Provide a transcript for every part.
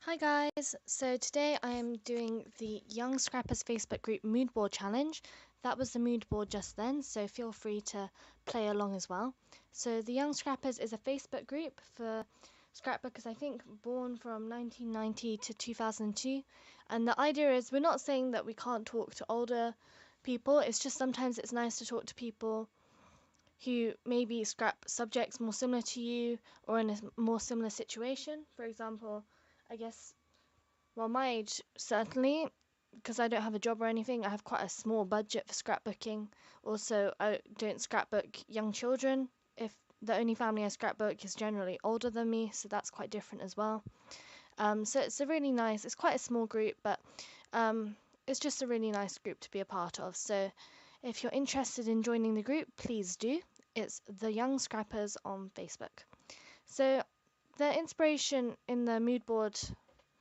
Hi guys, so today I am doing the Young Scrappers Facebook group mood board challenge. That was the mood board just then, so feel free to play along as well. So the Young Scrappers is a Facebook group for scrapbookers, I think born from 1990 to 2002. And the idea is we're not saying that we can't talk to older people, it's just sometimes it's nice to talk to people who maybe scrap subjects more similar to you or in a more similar situation. For example, I guess my age, certainly, because I don't have a job or anything, I have quite a small budget for scrapbooking. Also, I don't scrapbook young children. If the only family I scrapbook is generally older than me, so that's quite different as well. So it's a really nice, it's quite a small group, but it's just a really nice group to be a part of. So if you're interested in joining the group, please do. It's the Young Scrappers on Facebook. So the inspiration in the mood board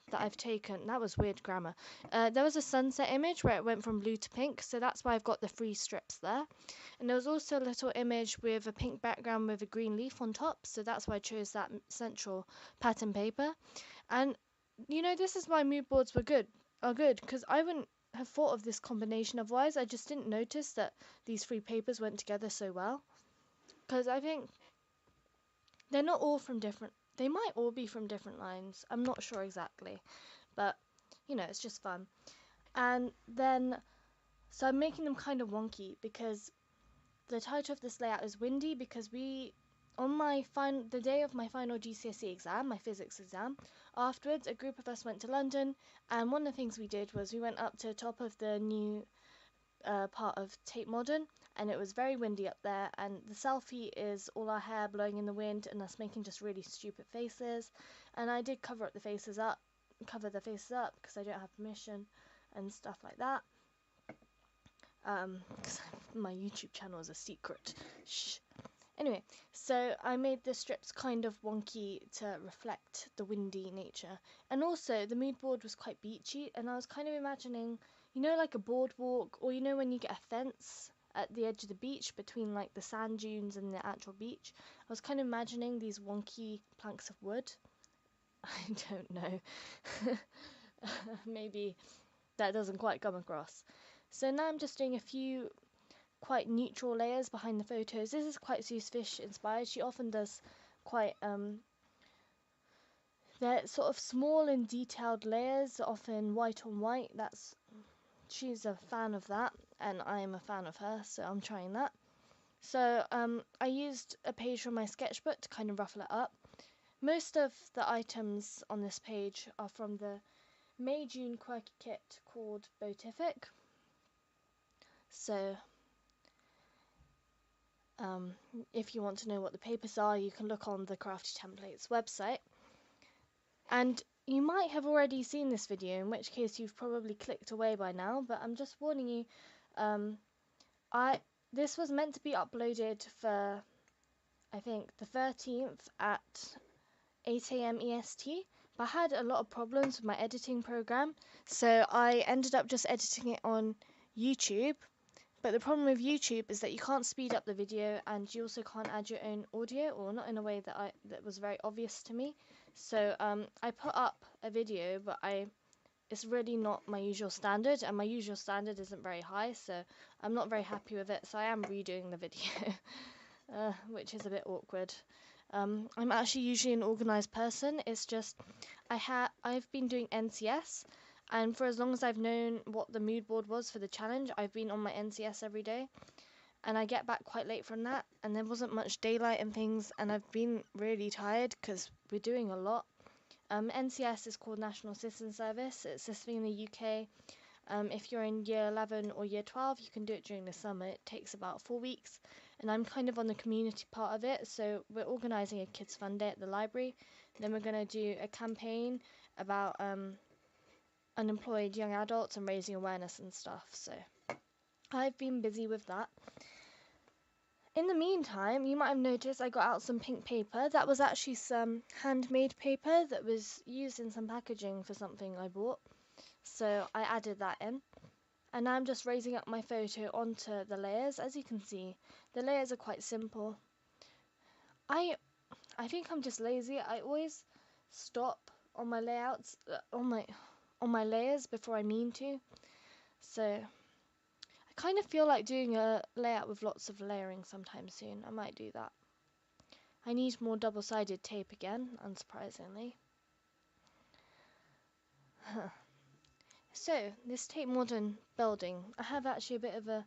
that I've taken, that was weird grammar. There was a sunset image where it went from blue to pink, so that's why I've got the three strips there. And there was also a little image with a pink background with a green leaf on top, so that's why I chose that central pattern paper. And this is why mood boards are good, because I wouldn't have thought of this combination otherwise. I just didn't notice that these three papers went together so well. Because I think they're not all from different, they might all be from different lines. I'm not sure exactly, but it's just fun. And then, so I'm making them kind of wonky because the title of this layout is windy because on the day of my final GCSE exam, my physics exam, afterwards a group of us went to London, and one of the things we did was we went up to the top of the new part of Tate Modern, and it was very windy up there, and the selfie is all our hair blowing in the wind and us making just really stupid faces. And I did cover the faces up because I don't have permission and stuff like that. Because my YouTube channel is a secret. Shh. Anyway, so I made the strips kind of wonky to reflect the windy nature. And also, the mood board was quite beachy, and I was kind of imagining, like a boardwalk, or when you get a fence at the edge of the beach between like the sand dunes and the actual beach. I was kind of imagining these wonky planks of wood. I don't know. Maybe that doesn't quite come across. So now I'm just doing a few quite neutral layers behind the photos. This is quite Seuss Fish inspired. She often does quite they're sort of small and detailed layers, often white on white. She's a fan of that, and I am a fan of her, so I'm trying that. So I used a page from my sketchbook to kind of ruffle it up. Most of the items on this page are from the May-June quirky kit called Botific. So if you want to know what the papers are, you can look on the Crafty Templates website. And you might have already seen this video, in which case you've probably clicked away by now, but I'm just warning you, this was meant to be uploaded for, I think, the 13th at 8 AM EST, but I had a lot of problems with my editing program, so I ended up just editing it on YouTube. But the problem with YouTube is that you can't speed up the video, and you also can't add your own audio, or not in a way that was very obvious to me. So I put up a video, but it's really not my usual standard, and my usual standard isn't very high, so I'm not very happy with it. So I am redoing the video, which is a bit awkward. I'm actually usually an organized person. It's just I've been doing NCS. And for as long as I've known what the mood board was for the challenge, I've been on my NCS every day. And I get back quite late from that, and there wasn't much daylight and things, and I've been really tired because we're doing a lot. NCS is called National Citizen Service. It's this thing in the UK. If you're in year 11 or year 12, you can do it during the summer. It takes about 4 weeks, and I'm kind of on the community part of it. So we're organising a kids' fun day at the library. Then we're going to do a campaign about unemployed young adults and raising awareness and stuff. So I've been busy with that. In the meantime, you might have noticed I got out some pink paper. That was actually some handmade paper that was used in some packaging for something I bought. So I added that in. And now I'm just raising up my photo onto the layers. As you can see, the layers are quite simple. I think I'm just lazy. I always stop on my layouts, on my layers before I mean to. So I kind of feel like doing a layout with lots of layering sometime soon. I might do that. I need more double-sided tape again, unsurprisingly. So, this Tate Modern building, I have actually a bit of a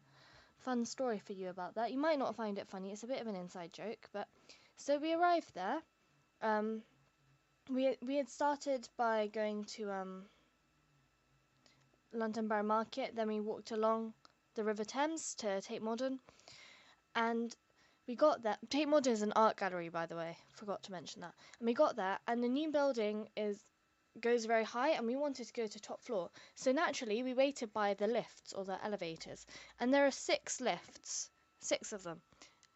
fun story for you about that. You might not find it funny, it's a bit of an inside joke, but so we arrived there. Um, we had started by going to London Borough Market, then we walked along the River Thames to Tate Modern, and we got there. Tate Modern is an art gallery, by the way, forgot to mention that. And we got there, and the new building goes very high, and we wanted to go to top floor. So naturally, we waited by the lifts or the elevators, and there are 6 lifts, 6 of them.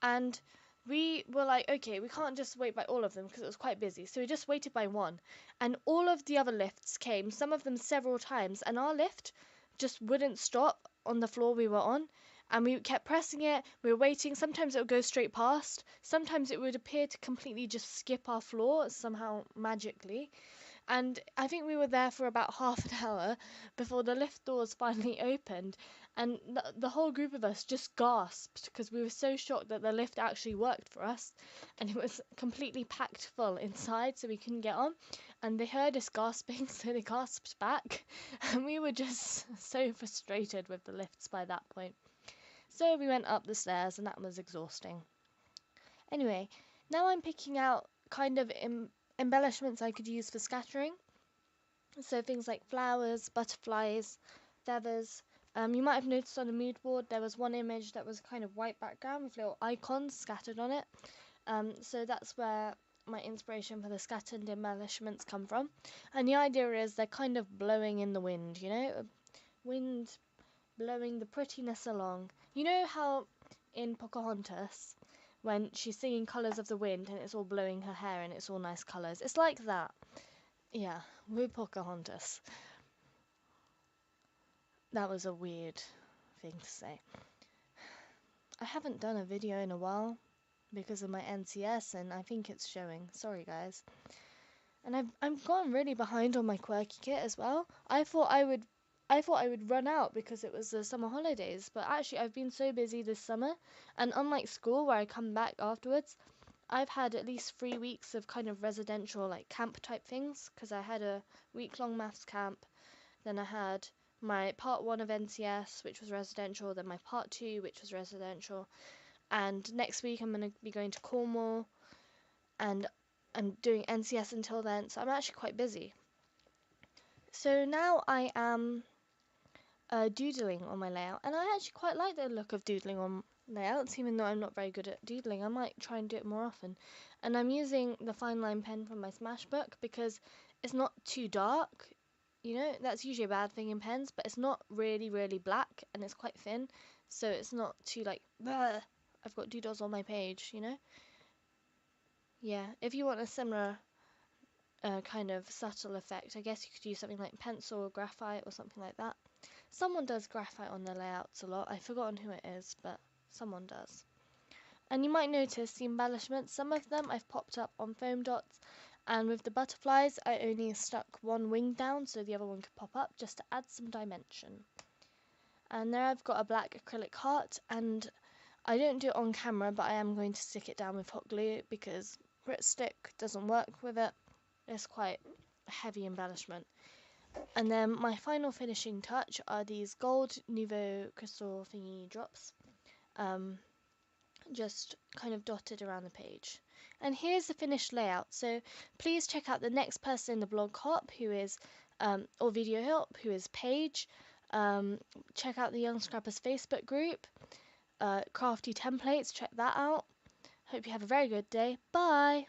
And we were like, okay, we can't just wait by all of them because it was quite busy. So we just waited by one, and all of the other lifts came, some of them several times, and our lift just wouldn't stop on the floor we were on. And we kept pressing it, we were waiting. Sometimes it would go straight past, sometimes it would appear to completely just skip our floor somehow magically. And I think we were there for about half an hour before the lift doors finally opened. And the whole group of us just gasped because we were so shocked that the lift actually worked for us. And it was completely packed full inside, so we couldn't get on. And they heard us gasping, so they gasped back. And we were just so frustrated with the lifts by that point. So we went up the stairs, and that was exhausting. Anyway, now I'm picking out kind of embellishments I could use for scattering. So things like flowers, butterflies, feathers. You might have noticed on the mood board there was one image that was kind of white background with little icons scattered on it. So that's where my inspiration for the scattered embellishments come from. And the idea is they're kind of blowing in the wind, you know? Wind blowing the prettiness along. You know how in Pocahontas, when she's singing Colours of the Wind and it's all blowing her hair and it's all nice colours. It's like that. Yeah, we're Pocahontas. That was a weird thing to say. I haven't done a video in a while because of my NCS, and I think it's showing. Sorry guys. And I've gone really behind on my quirky kit as well. I thought I would run out because it was the summer holidays, but actually I've been so busy this summer, and unlike school where I come back afterwards, I've had at least 3 weeks of kind of residential like camp type things, because I had a week-long maths camp, then I had my part 1 of NCS, which was residential, then my part 2, which was residential, and next week I'm going to be going to Cornwall, and I'm doing NCS until then, so I'm actually quite busy. So now I am doodling on my layout, and I actually quite like the look of doodling on layouts, even though I'm not very good at doodling. I might try and do it more often. And I'm using the fine line pen from my Smash book because it's not too dark. You know, that's usually a bad thing in pens, but it's not really, really black, and it's quite thin, so it's not too like, bleh, I've got doodles on my page, you know? Yeah, if you want a similar kind of subtle effect, I guess you could use something like pencil or graphite or something like that. Someone does graphite on their layouts a lot. I've forgotten who it is, but someone does. And you might notice the embellishments. Some of them I've popped up on foam dots, and with the butterflies I only stuck one wing down so the other one could pop up just to add some dimension. And there I've got a black acrylic heart, and I don't do it on camera, but I am going to stick it down with hot glue because Grit Stick doesn't work with it. It's quite a heavy embellishment. And then my final finishing touch are these gold Nouveau crystal thingy drops, just kind of dotted around the page. And here's the finished layout. So please check out the next person in the blog hop, who is, or video help, who is Paige. Check out the Young Scrappers Facebook group, Crafty Templates, check that out. Hope you have a very good day. Bye!